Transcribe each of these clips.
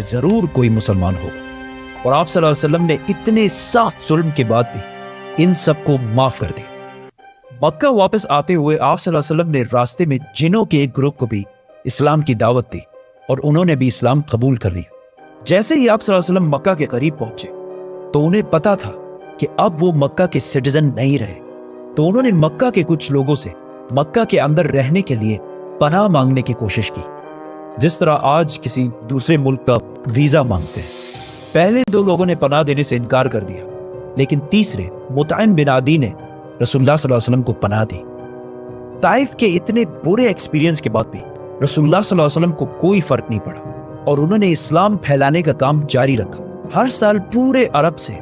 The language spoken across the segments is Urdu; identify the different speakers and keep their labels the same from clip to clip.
Speaker 1: ضرور کوئی مسلمان ہوگا، اور آپ صلی اللہ علیہ وسلم نے اتنے سخت ظلم کے بعد بھی ان سب کو معاف کر دیا۔ مکہ واپس آتے ہوئے آپ صلی اللہ علیہ وسلم نے راستے میں جنوں کے ایک گروپ کو بھی اسلام کی دعوت دی اور انہوں نے بھی اسلام قبول کر لیا۔ جیسے ہی آپ صلی اللہ علیہ وسلم مکہ کے قریب پہنچے تو انہیں پتا تھا کہ اب وہ مکہ کے سٹیزن نہیں رہے، تو انہوں نے مکہ کے کچھ لوگوں سے مکہ کے اندر رہنے کے لیے پناہ مانگنے کی کوشش کی، جس طرح آج کسی دوسرے ملک کا ویزا مانگتے ہیں۔ پہلے دو لوگوں نے پناہ دینے سے انکار کر دیا، لیکن تیسرے مطعم بن عدی نے رسول اللہ صلی اللہ علیہ وسلم کو پناہ دی۔ طائف کے اتنے برے ایکسپیرینس کے بعد بھی رسول اللہ صلی اللہ علیہ وسلم کو کوئی فرق نہیں پڑا اور انہوں نے اسلام پھیلانے کا کام جاری رکھا۔ ہر سال پورے عرب سے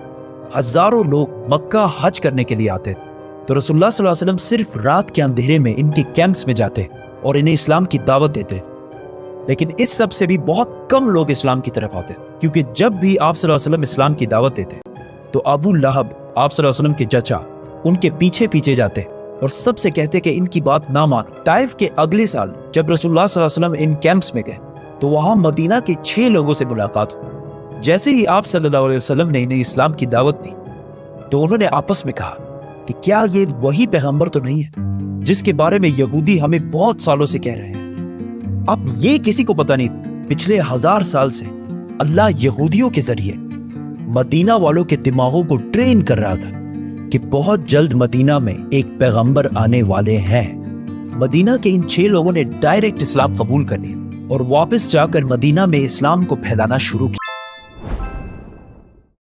Speaker 1: ہزاروں لوگ مکہ حج کرنے کے لیے آتے تھے، تو رسول اللہ صلی اللہ علیہ وسلم صرف رات کے اندھیرے میں ان کے کیمپس میں جاتے اور انہیں اسلام کی دعوت دیتے تھے۔ لیکن اس سب سے بھی بہت کم لوگ اسلام کی طرف آتے، کیونکہ جب بھی آپ صلی اللہ علیہ وسلم اسلام کی دعوت دیتے تو ابو لہب آپ صلی اللہ علیہ وسلم کے چچا ان کے پیچھے پیچھے جاتے اور سب سے کہتے کہ ان کی بات نہ مانو۔ طائف کے اگلے سال جب رسول اللہ صلی اللہ علیہ وسلم ان کیمپس میں گئے تو وہاں مدینہ کے 6 لوگوں سے ملاقات ہوئی۔ جیسے ہی آپ صلی اللہ علیہ وسلم نے انہیں اسلام کی دعوت دی تو انہوں نے آپس میں کہا کہ کیا یہ وہی پیغمبر تو نہیں ہے جس کے بارے میں یہودی ہمیں بہت سالوں سے کہہ رہے ہیں؟ اب یہ کسی کو پتا نہیں تھا، پچھلے 1000 سال سے اللہ یہودیوں کے ذریعے مدینہ والوں کے دماغوں کو ٹرین کر رہا تھا کہ بہت جلد مدینہ میں ایک پیغمبر آنے والے ہیں۔ مدینہ کے ان 6 لوگوں نے ڈائریکٹ اسلام قبول کر لیا اور واپس جا کر مدینہ میں اسلام کو پھیلانا شروع کیا۔